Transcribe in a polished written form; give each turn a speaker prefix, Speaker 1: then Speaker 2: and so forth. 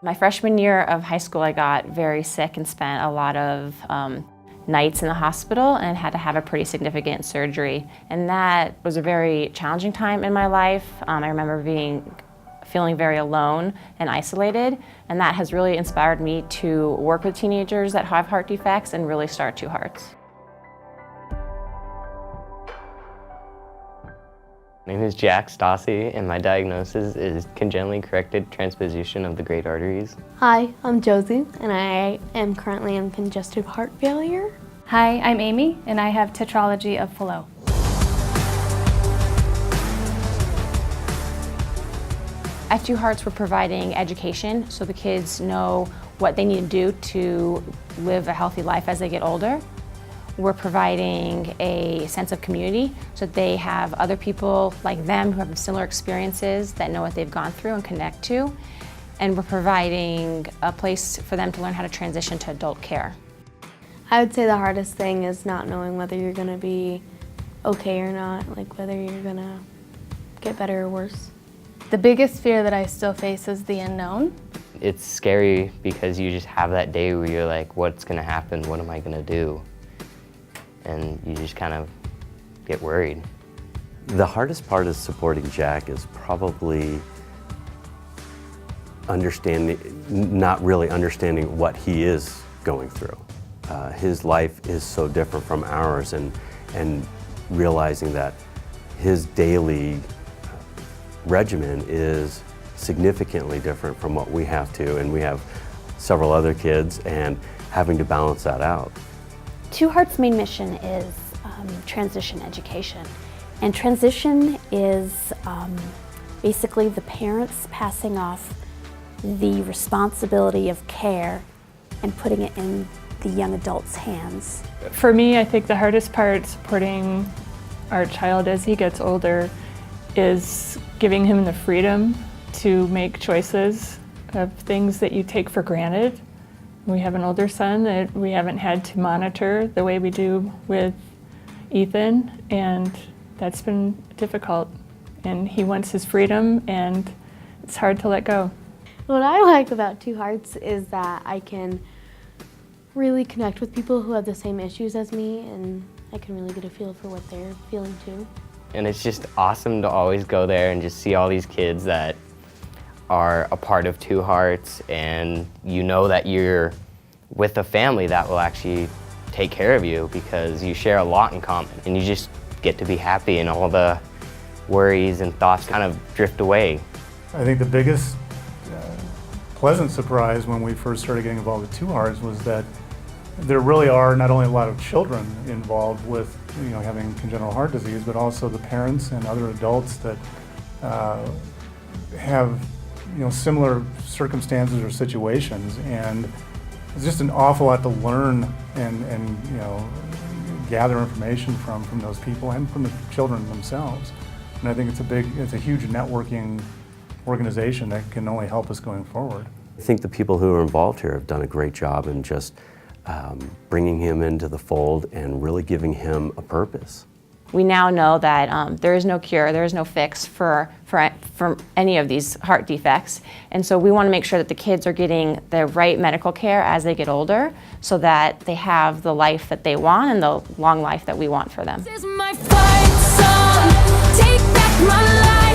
Speaker 1: My freshman year of high school, I got very sick and spent a lot of nights in the hospital and had to have a pretty significant surgery. And that was a very challenging time in my life. I remember feeling very alone and isolated, and that has really inspired me to work with teenagers that have heart defects and really start 2HEARTS.
Speaker 2: My name is Jack Stassi, and my diagnosis is congenitally corrected transposition of the great arteries.
Speaker 3: Hi, I'm Josie, and I am currently in congestive heart failure.
Speaker 4: Hi, I'm Amy, and I have tetralogy of Fallot.
Speaker 1: At 2HEARTS, we're providing education so the kids know what they need to do to live a healthy life as they get older. We're providing a sense of community so that they have other people like them who have similar experiences that know what they've gone through and connect to. And we're providing a place for them to learn how to transition to adult care.
Speaker 3: I would say the hardest thing is not knowing whether you're going to be okay or not, like whether you're going to get better or worse.
Speaker 4: The biggest fear that I still face is the unknown.
Speaker 2: It's scary because you just have that day where you're like, what's going to happen? What am I going to do? And you just kind of get worried.
Speaker 5: The hardest part of supporting Jack is probably not really understanding what he is going through. His life is so different from ours, and realizing that his daily regimen is significantly different from what we have to, and we have several other kids, and having to balance that out.
Speaker 6: 2HEARTS' main mission is transition education, and transition is basically the parents passing off the responsibility of care and putting it in the young adult's hands.
Speaker 7: For me, I think the hardest part supporting our child as he gets older is giving him the freedom to make choices of things that you take for granted. We have an older son that we haven't had to monitor the way we do with Ethan, and that's been difficult. And he wants his freedom, and it's hard to let go.
Speaker 3: What I like about 2HEARTS is that I can really connect with people who have the same issues as me, and I can really get a feel for what they're feeling too.
Speaker 2: And it's just awesome to always go there and just see all these kids that are a part of 2HEARTS, and you know that you're with a family that will actually take care of you because you share a lot in common, and you just get to be happy, and all the worries and thoughts kind of drift away.
Speaker 8: I think the biggest pleasant surprise when we first started getting involved with 2HEARTS was that there really are not only a lot of children involved with having congenital heart disease, but also the parents and other adults that have similar circumstances or situations, and it's just an awful lot to learn and gather information from those people and from the children themselves. And I think it's a huge networking organization that can only help us going forward.
Speaker 5: I think the people who are involved here have done a great job in just bringing him into the fold and really giving him a purpose.
Speaker 1: We now know that there is no cure, there is no fix for any of these heart defects, and so we want to make sure that the kids are getting the right medical care as they get older so that they have the life that they want and the long life that we want for them.
Speaker 9: This is my fight song. Take back my life.